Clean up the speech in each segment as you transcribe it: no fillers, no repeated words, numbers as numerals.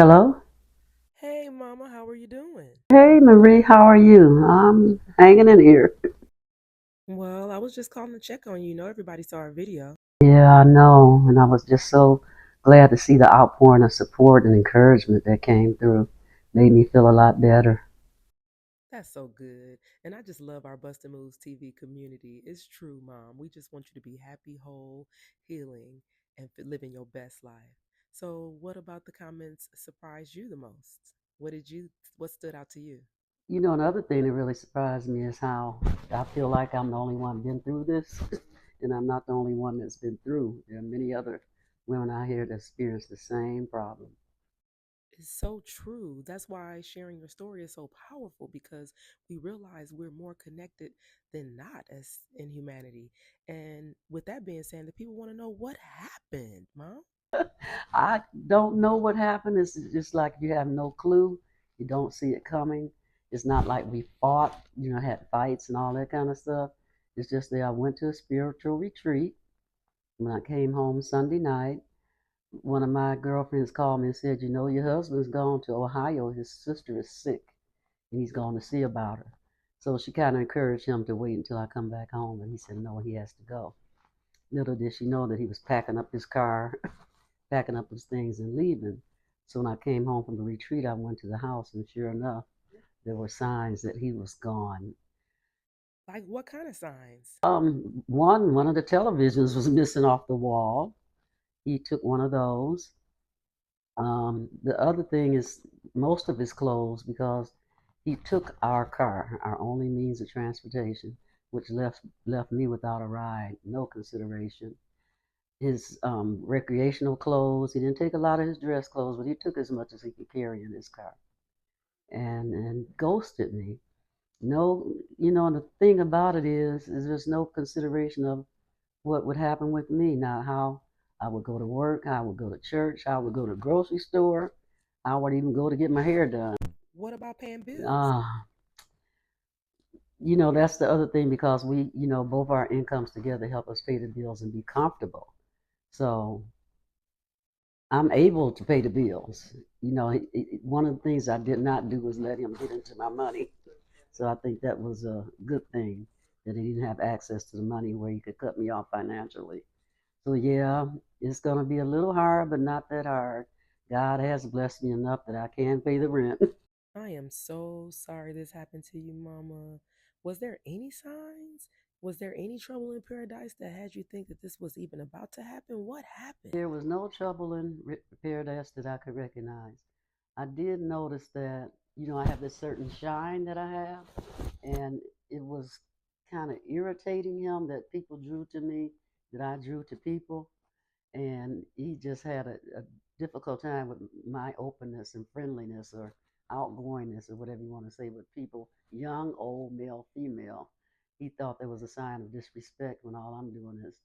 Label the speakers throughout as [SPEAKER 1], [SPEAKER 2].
[SPEAKER 1] Hello?
[SPEAKER 2] Hey, Mama, how are you doing?
[SPEAKER 1] Hey, Marie, how are you? I'm hanging in here.
[SPEAKER 2] Well, I was just calling to check on you. Everybody saw our video.
[SPEAKER 1] Yeah, I know. And I was just so glad to see the outpouring of support and encouragement that came through. Made me feel a lot better.
[SPEAKER 2] That's so good. And I just love our Bustin' Moves TV community. It's true, Mom. We just want you to be happy, whole, healing, and living your best life. So, what about the comments surprised you the most? What stood out to you?
[SPEAKER 1] Another thing that really surprised me is how I feel like I'm the only one been through this, and I'm not the only one that's been through. There are many other women out here that experience the same problem.
[SPEAKER 2] It's so true. That's why sharing your story is so powerful because we realize we're more connected than not as in humanity. And with that being said, the people want to know what happened, Mom.
[SPEAKER 1] I don't know what happened. It's just like you have no clue. You don't see it coming. It's not like we fought, had fights and all that kind of stuff. It's just that I went to a spiritual retreat. When I came home Sunday night, one of my girlfriends called me and said, your husband's gone to Ohio. His sister is sick and he's going to see about her. So she kind of encouraged him to wait until I come back home. And he said, no, he has to go. Little did she know that he was packing up his car packing up his things and leaving. So when I came home from the retreat, I went to the house, and sure enough, there were signs that he was gone.
[SPEAKER 2] Like, what kind of signs?
[SPEAKER 1] One of the televisions was missing off the wall. He took one of those. The other thing is most of his clothes because he took our car, our only means of transportation, which left me without a ride, no consideration. His recreational clothes. He didn't take a lot of his dress clothes, but he took as much as he could carry in his car, and ghosted me. No, the thing about it is there's no consideration of what would happen with me now. How I would go to work, how I would go to church, how I would go to the grocery store, how I would even go to get my hair done.
[SPEAKER 2] What about paying bills?
[SPEAKER 1] Ah, that's the other thing because we, both our incomes together help us pay the bills and be comfortable. So I'm able to pay the bills. One of the things I did not do was let him get into my money. So I think that was a good thing that he didn't have access to the money where he could cut me off financially. So yeah, it's gonna be a little hard, but not that hard. God has blessed me enough that I can pay the rent.
[SPEAKER 2] I am so sorry this happened to you, Mama. Was there any signs? Was there any trouble in paradise that had you think that this was even about to happen? What happened?
[SPEAKER 1] There was no trouble in paradise that I could recognize. I did notice that, I have this certain shine that I have, and it was kind of irritating him that people drew to me, that I drew to people, and he just had a difficult time with my openness and friendliness or outgoingness or whatever you want to say with people, young, old, male, female. He thought there was a sign of disrespect when all I'm doing is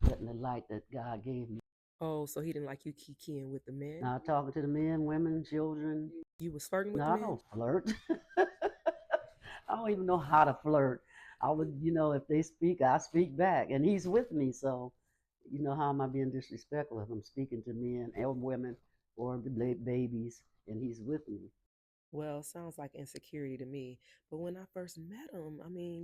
[SPEAKER 1] letting the light that God gave me.
[SPEAKER 2] Oh, so he didn't like you kikiing with the men?
[SPEAKER 1] Now talking to the men, women, children.
[SPEAKER 2] You was flirting with
[SPEAKER 1] No,
[SPEAKER 2] the
[SPEAKER 1] I
[SPEAKER 2] men?
[SPEAKER 1] don't flirt. I don't even know how to flirt. I would, if they speak, I speak back, and he's with me, so how am I being disrespectful if I'm speaking to men and women or the babies, and he's with me?
[SPEAKER 2] Well, sounds like insecurity to me. But when I first met him,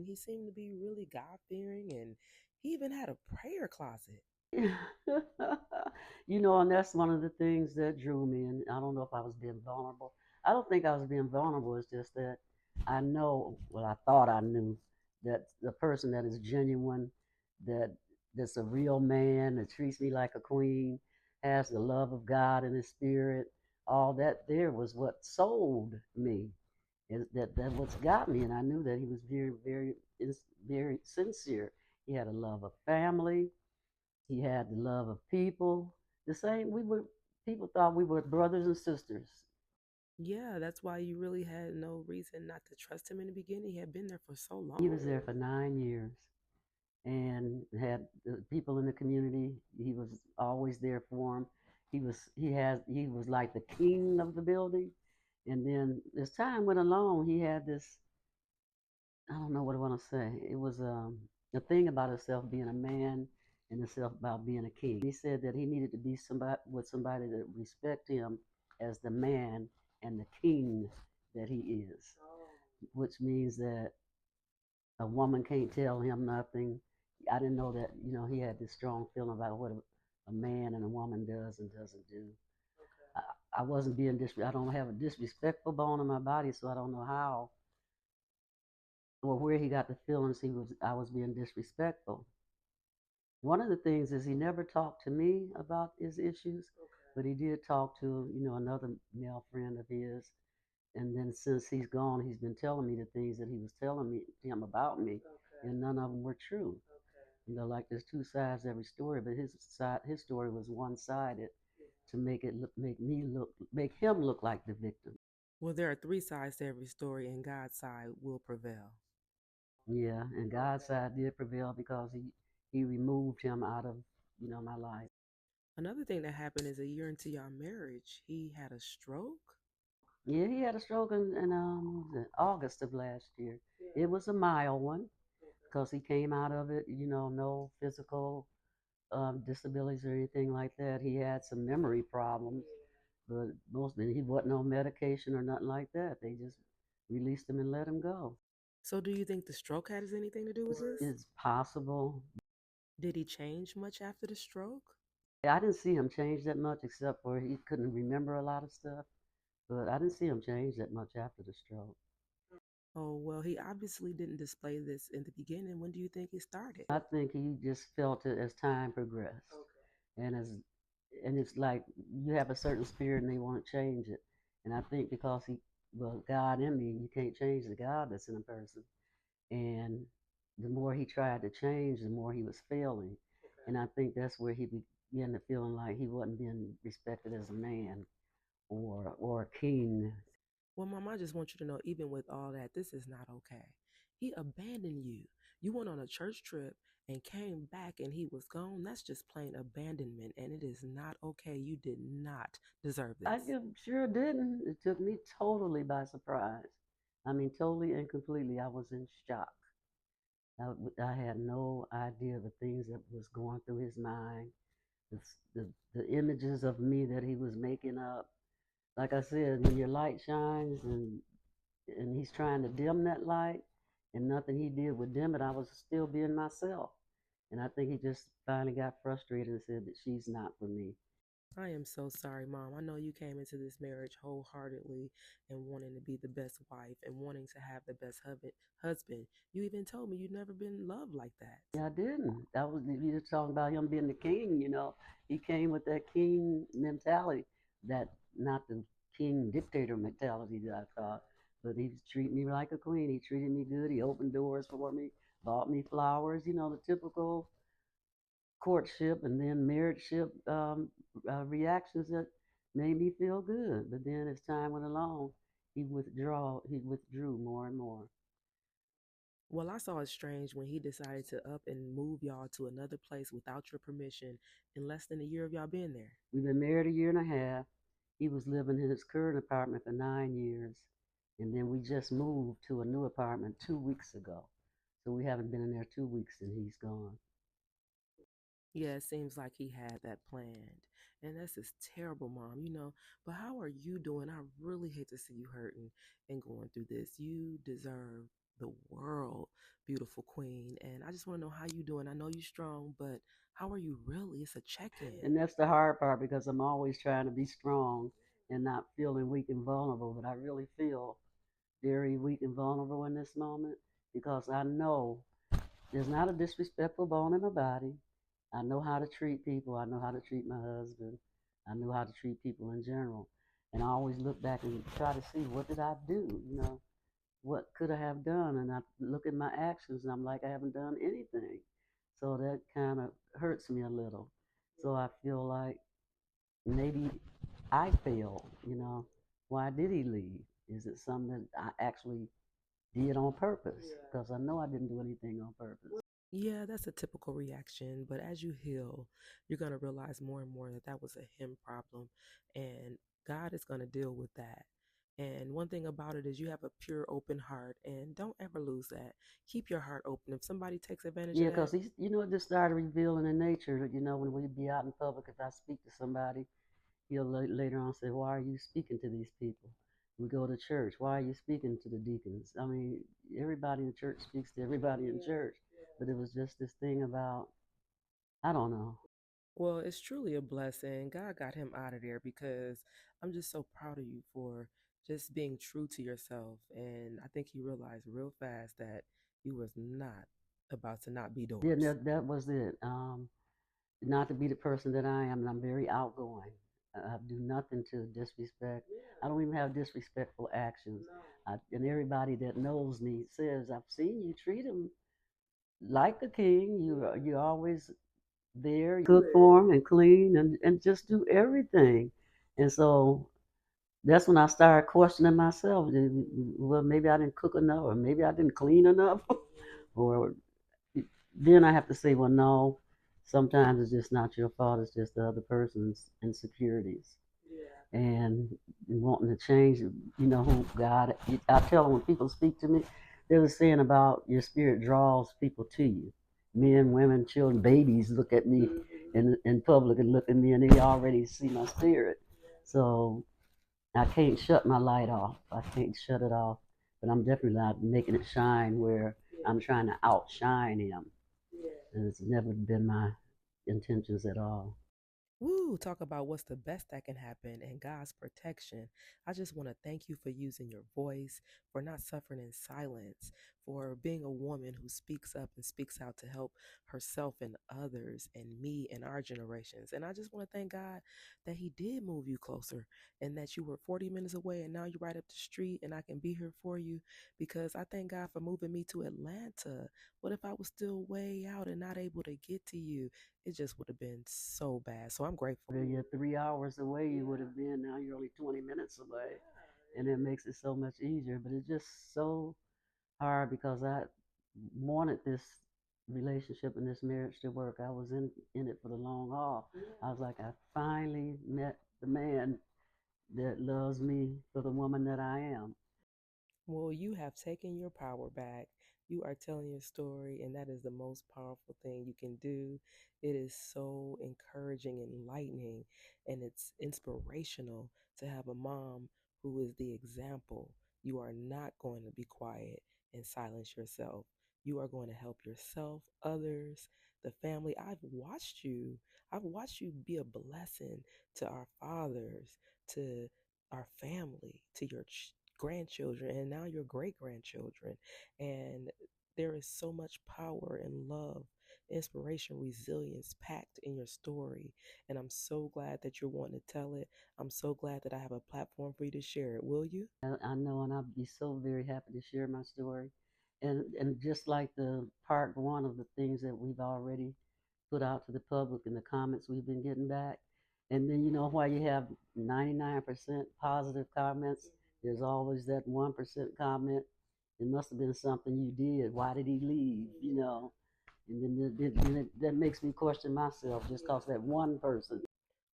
[SPEAKER 2] he seemed to be really God fearing and he even had a prayer closet.
[SPEAKER 1] And that's one of the things that drew me. And I don't know if I was being vulnerable. I don't think I was being vulnerable. It's just that I know, well, I thought I knew that the person that is genuine, that that's a real man, that treats me like a queen, has the love of God in his spirit, all that there was what sold me. Is that what's got me? And I knew that he was very, very, very sincere. He had a love of family. He had the love of people. The same, people thought we were brothers and sisters.
[SPEAKER 2] Yeah, that's why you really had no reason not to trust him in the beginning. He had been there for so
[SPEAKER 1] He was
[SPEAKER 2] long.
[SPEAKER 1] there for 9 years and had the people in the community. He was always there for them. He was like the king of the building. And then as time went along, he had this, I don't know what I want to say. It was a thing about himself being a man and himself about being a king. He said that he needed to be somebody with somebody that respect him as the man and the king that he is, which means that a woman can't tell him nothing. I didn't know that, he had this strong feeling about what a man and a woman does and doesn't do. I wasn't being I don't have a disrespectful bone in my body, so I don't know how or where he got the feelings I was being disrespectful. One of the things is he never talked to me about his issues, but he did talk to, another male friend of his. And then since he's gone, he's been telling me the things that he was telling me him about me, and none of them were true. Like there's two sides to every story, but his story was one sided to make him look like the victim.
[SPEAKER 2] Well, there are three sides to every story, and God's side will prevail.
[SPEAKER 1] Yeah, and God's side did prevail because he removed him out of my life.
[SPEAKER 2] Another thing that happened is a year into your marriage, he had a stroke.
[SPEAKER 1] Yeah, he had a stroke in August of last year. It was a mild one because he came out of it, no physical disabilities or anything like that. He had some memory problems, but mostly he wasn't on medication or nothing like that. They just released him and let him go.
[SPEAKER 2] So, do you think the stroke has anything to do with this?
[SPEAKER 1] It's possible.
[SPEAKER 2] Did he change much after the stroke?
[SPEAKER 1] I didn't see him change that much, except for he couldn't remember a lot of stuff. But I didn't see him change that much after the stroke.
[SPEAKER 2] Oh, well, he obviously didn't display this in the beginning. When do you think it started?
[SPEAKER 1] I think he just felt it as time progressed, and as and it's like you have a certain spirit and they want to change it. And I think because God in me, you can't change the God that's in a person. And the more he tried to change, the more he was failing. And I think that's where he began to feeling like he wasn't being respected as a man or a king.
[SPEAKER 2] Well, Mom, I just want you to know, even with all that, this is not okay. He abandoned you. You went on a church trip and came back and he was gone. That's just plain abandonment, and it is not okay. You did not deserve
[SPEAKER 1] I
[SPEAKER 2] this.
[SPEAKER 1] sure didn't. It took me totally by surprise. I mean, totally and completely. I was in shock. I had no idea the things that was going through his mind, the, the images of me that he was making up. Like I said, when your light shines and he's trying to dim that light, and nothing he did would dim it, I was still being myself. And I think he just finally got frustrated and said that she's not for me.
[SPEAKER 2] I am so sorry, Mom. I know you came into this marriage wholeheartedly and wanting to be the best wife and wanting to have the best husband. You even told me you'd never been loved like that.
[SPEAKER 1] Yeah, I didn't. That was you were talking about him being the king. He came with that king mentality, that not the king dictator mentality that I thought, but he treated me like a queen. He treated me good. He opened doors for me, bought me flowers. The typical courtship and then marriageship reactions that made me feel good. But then as time went along, he withdrew more and more.
[SPEAKER 2] Well, I saw it strange when he decided to up and move y'all to another place without your permission in less than a year of y'all being there.
[SPEAKER 1] We've been married a year and a half. He was living in his current apartment for 9 years. And then we just moved to a new apartment 2 weeks ago. So we haven't been in there 2 weeks and he's gone.
[SPEAKER 2] Yeah, it seems like he had that planned. And that's just terrible, Mom, you know. But how are you doing? I really hate to see you hurting and going through this. You deserve the world, beautiful queen. And I just want to know how you doing. I know you're strong, but how are you really? It's a check-in.
[SPEAKER 1] And that's the hard part because I'm always trying to be strong and not feeling weak and vulnerable. But I really feel very weak and vulnerable in this moment because I know there's not a disrespectful bone in my body. I know how to treat people. I know how to treat my husband. I know how to treat people in general. And I always look back and try to see what did I do, what could I have done? And I look at my actions and I'm like, I haven't done anything. So that kind of hurts me a little. So I feel like maybe I failed. Why did he leave? Is it something that I actually did on purpose? Because I know I didn't do anything on purpose.
[SPEAKER 2] Yeah, that's a typical reaction, but as you heal, you're going to realize more and more that that was a him problem, and God is going to deal with that. And one thing about it is you have a pure, open heart, and don't ever lose that. Keep your heart open. If somebody takes advantage of
[SPEAKER 1] Yeah,
[SPEAKER 2] that,
[SPEAKER 1] because it just started revealing in nature. When we be out in public, if I speak to somebody he'll later on say, "Why are you speaking to these people?" We go to church. Why are you speaking to the deacons? I mean, everybody in church speaks to everybody in church, but it was just this thing about I don't know.
[SPEAKER 2] Well, it's truly a blessing. God got him out of there because I'm just so proud of you for just being true to yourself. And I think he realized real fast that you was not about to not be
[SPEAKER 1] Yeah,
[SPEAKER 2] doors.
[SPEAKER 1] that was it. Not to be the person that I am, and I'm very outgoing. I do nothing to disrespect. I don't even have disrespectful actions. And everybody that knows me says, "I've seen you treat him like a king. You're always there. You cook for him and clean and just do everything." And so that's when I started questioning myself. Well, maybe I didn't cook enough, or maybe I didn't clean enough, or then I have to say, well, no. Sometimes it's just not your fault. It's just the other person's insecurities and wanting to change. You know who God. I tell them when people speak to me, there's a saying about your spirit draws people to you. Men, women, children, babies look at me in public and look at me, and they already see my spirit. So I can't shut my light off. I can't shut it off. But I'm definitely not making it shine where I'm trying to outshine him. And it's never been my intentions at all.
[SPEAKER 2] Woo, talk about what's the best that can happen and God's protection. I just want to thank you for using your voice, for not suffering in silence, for being a woman who speaks up and speaks out to help herself and others and me and our generations. And I just want to thank God that He did move you closer and that you were 40 minutes away and now you're right up the street and I can be here for you because I thank God for moving me to Atlanta. What if I was still way out and not able to get to you? It just would have been so bad. So I'm grateful.
[SPEAKER 1] You're 3 hours away, you would have been. Now you're only 20 minutes away. And it makes it so much easier. But it's just so hard because I wanted this relationship and this marriage to work. I was in it for the long haul. I was like, I finally met the man that loves me for the woman that I am.
[SPEAKER 2] Well, you have taken your power back. You are telling your story, and that is the most powerful thing you can do. It is so encouraging, enlightening, and it's inspirational to have a mom who is the example. You are not going to be quiet and silence yourself. You are going to help yourself, others, the family. I've watched you be a blessing to our fathers, to our family, to your grandchildren, and now your great grandchildren. And there is so much power and love, inspiration, resilience packed in your story. And I'm so glad that you're wanting to tell it. I'm so glad that I have a platform for you to share it. Will you?
[SPEAKER 1] I know, and I'd be so very happy to share my story. And just like the part one of the things that we've already put out to the public and the comments we've been getting back. And then you know why you have 99% positive comments, there's always that 1% comment. It must have been something you did. Why did he leave? You know, and then that makes me question myself just because that one person.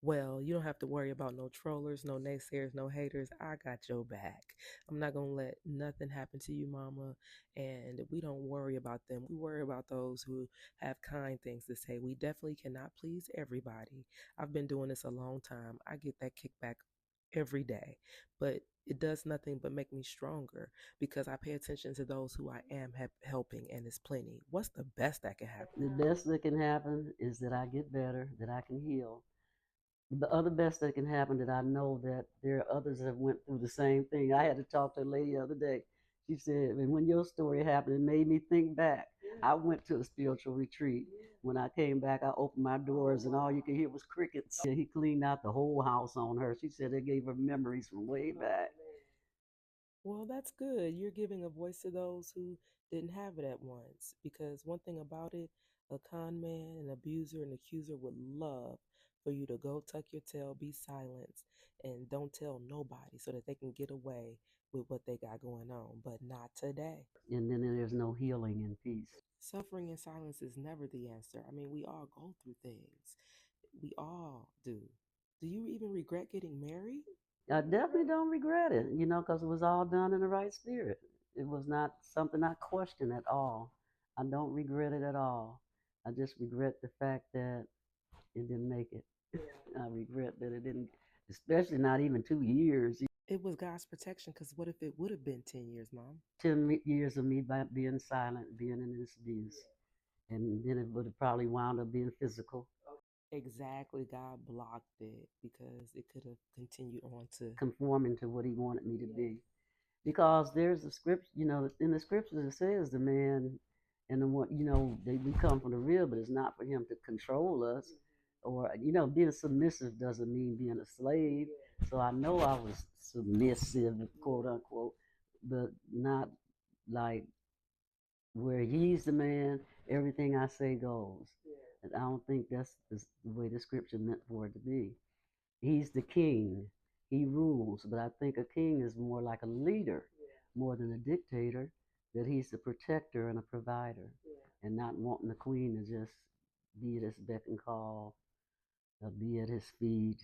[SPEAKER 2] Well, you don't have to worry about no trollers, no naysayers, no haters. I got your back. I'm not going to let nothing happen to you, mama. And we don't worry about them. We worry about those who have kind things to say. We definitely cannot please everybody. I've been doing this a long time. I get that kickback every day, but it does nothing but make me stronger because I pay attention to those who I am helping, and it's plenty. What's the best that can happen?
[SPEAKER 1] The best that can happen is that I get better, that I can heal. The other best that can happen that I know that there are others that have went through the same thing. I had to talk to a lady the other day. She said, and when your story happened, it made me think back. I went to a spiritual retreat. When I came back, I opened my doors and all you could hear was crickets. He cleaned out the whole house on her. She said it gave her memories from way back.
[SPEAKER 2] Well, that's good. You're giving a voice to those who didn't have it at once. Because one thing about it, a con man, an abuser, an accuser would love for you to go tuck your tail, be silenced, and don't tell nobody so that they can get away with what they got going on. But not today.
[SPEAKER 1] And then there's no healing and peace.
[SPEAKER 2] Suffering in silence is never the answer. I mean, we all go through things. We all do. Do you even regret getting married?
[SPEAKER 1] I definitely don't regret it, you know, because it was all done in the right spirit. It was not something I question at all. I don't regret it at all. I just regret the fact that it didn't make it. I regret that it didn't. especially not even 2 years.
[SPEAKER 2] It was God's protection because what if it would have been 10 years, Mom?
[SPEAKER 1] 10 years of me by being silent, being in this abuse, and then it would have probably wound up being physical,
[SPEAKER 2] Exactly. God blocked it because it could have continued on to.
[SPEAKER 1] conforming to what he wanted me to be. Because there's a script, in the scriptures it says the man and the one, we come from the real, but it's not for him to control us, or being submissive doesn't mean being a slave. So I know I was submissive, quote unquote, but not like where he's the man, everything I say goes. And I don't think that's the way the scripture meant for it to be. He's the king. He rules, but I think a king is more like a leader, more than a dictator. That he's the protector and a provider, and not wanting the queen to just be at his beck and call, or be at his feet.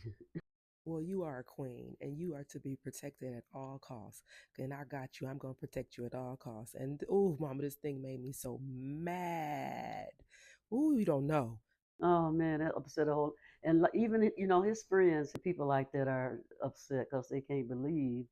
[SPEAKER 2] Well, you are a queen and you are to be protected at all costs. And I got you. I'm going to protect you at all costs. And oh, Mama, this thing made me so mad. Ooh, you don't know.
[SPEAKER 1] Oh man, that upset the whole. And even his friends, people like that are upset because they can't believe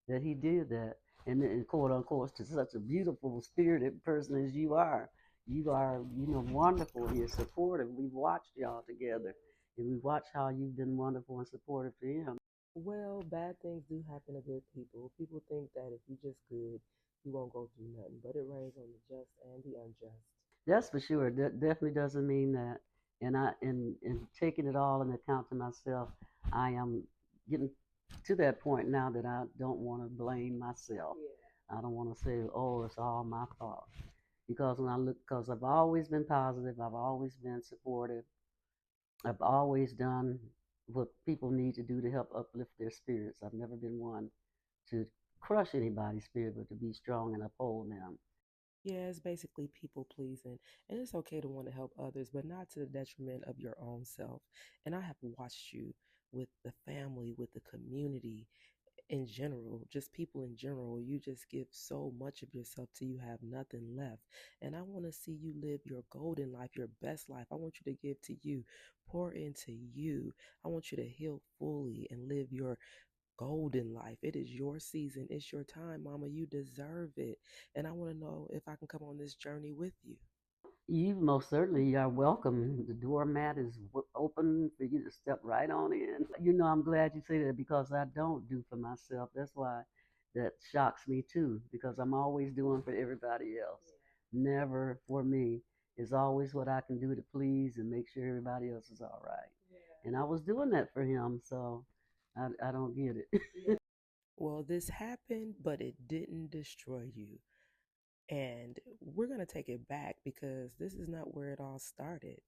[SPEAKER 1] that he did that. And quote unquote, to such a beautiful, spirited person as you are wonderful. You're supportive. We've watched y'all together, and we watched how you've been wonderful and supportive to him.
[SPEAKER 2] Well, bad things do happen to good people. People think that if you're just good, you won't go through nothing. But it rains on the just and the unjust.
[SPEAKER 1] That's for sure. That definitely doesn't mean that. And in taking it all into account to myself, I am getting to that point now that I don't want to blame myself. I don't want to say, oh, it's all my fault. Because because I've always been positive, I've always been supportive, I've always done what people need to do to help uplift their spirits. I've never been one to crush anybody's spirit, but to be strong and uphold them.
[SPEAKER 2] Yeah, it's basically people pleasing. And it's okay to want to help others, but not to the detriment of your own self. And I have watched you with the family, with the community in general, just people in general. You just give so much of yourself till you have nothing left. And I want to see you live your golden life, your best life. I want you to give to you, pour into you. I want you to heal fully and live your golden life. It is your season. It's your time, Mama. You deserve it. And I want to know if I can come on this journey with you.
[SPEAKER 1] You most certainly are welcome. The doormat is open for you to step right on in. I'm glad you say that because I don't do for myself. That's why that shocks me too, because I'm always doing for everybody else, never for me. It's always what I can do to please and make sure everybody else is all right. And I was doing that for him, so I don't get it.
[SPEAKER 2] Well, this happened, but it didn't destroy you. And we're going to take it back because this is not where it all started.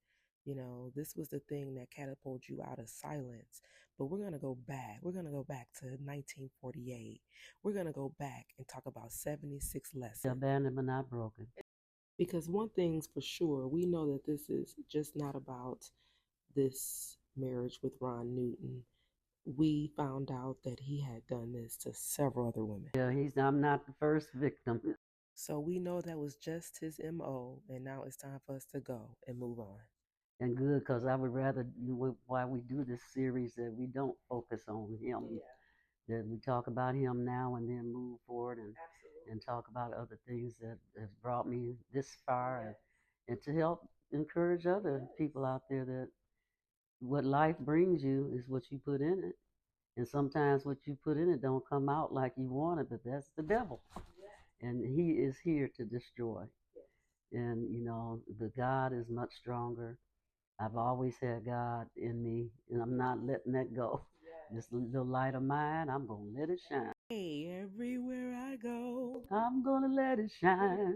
[SPEAKER 2] You know, this was the thing that catapulted you out of silence. But we're going to go back. We're going to go back to 1948. We're going to go back and talk about 76 lessons.
[SPEAKER 1] Abandoned but not broken.
[SPEAKER 2] Because one thing's for sure, we know that this is just not about this marriage with Ron Newton. We found out that he had done this to several other women.
[SPEAKER 1] Yeah, I'm not the first victim.
[SPEAKER 2] So we know that was just his MO, and now it's time for us to go and move on.
[SPEAKER 1] And good, because I would rather, while we do this series, that we don't focus on him, that we talk about him now and then move forward and talk about other things that have brought me this far, and to help encourage other people out there that what life brings you is what you put in it. And sometimes what you put in it don't come out like you want it, but that's the devil. And he is here to destroy. And, the God is much stronger. I've always had God in me, and I'm not letting that go. This little light of mine, I'm going to let it shine.
[SPEAKER 2] Hey, everywhere I go,
[SPEAKER 1] I'm going to let it shine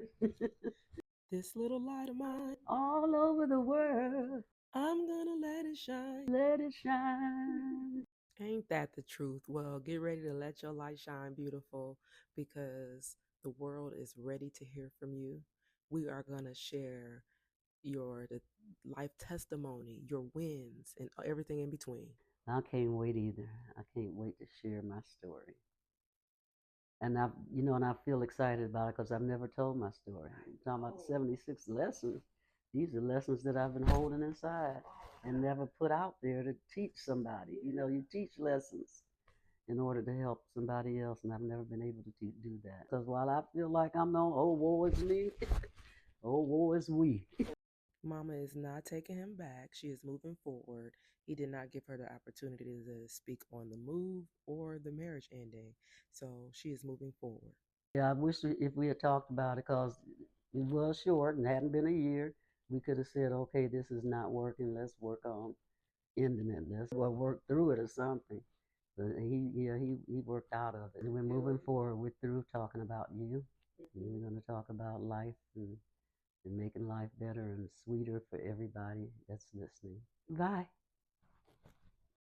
[SPEAKER 2] this little light of mine,
[SPEAKER 1] all over the world.
[SPEAKER 2] I'm gonna let it shine.
[SPEAKER 1] Let it shine.
[SPEAKER 2] Ain't that the truth? Well, get ready to let your light shine, beautiful, because the world is ready to hear from you. We are gonna share the life testimony, your wins, and everything in between.
[SPEAKER 1] I can't wait either. I can't wait to share my story. And I feel excited about it because I've never told my story. I'm talking about 76 lessons. These are lessons that I've been holding inside. and never put out there to teach somebody. You know, you teach lessons in order to help somebody else, and I've never been able to do that. Because while I feel like I'm no, oh, woe is me, oh, woe is we.
[SPEAKER 2] Mama is not taking him back. She is moving forward. He did not give her the opportunity to speak on the move or the marriage ending. So she is moving forward.
[SPEAKER 1] Yeah, I wish if we had talked about it, because it was short and hadn't been a year, we could have said, okay, this is not working. Let's work on ending it. Let's well work through it or something. But he worked out of it. And we're moving forward. We're through talking about you. And we're going to talk about life and making life better and sweeter for everybody that's listening. Bye.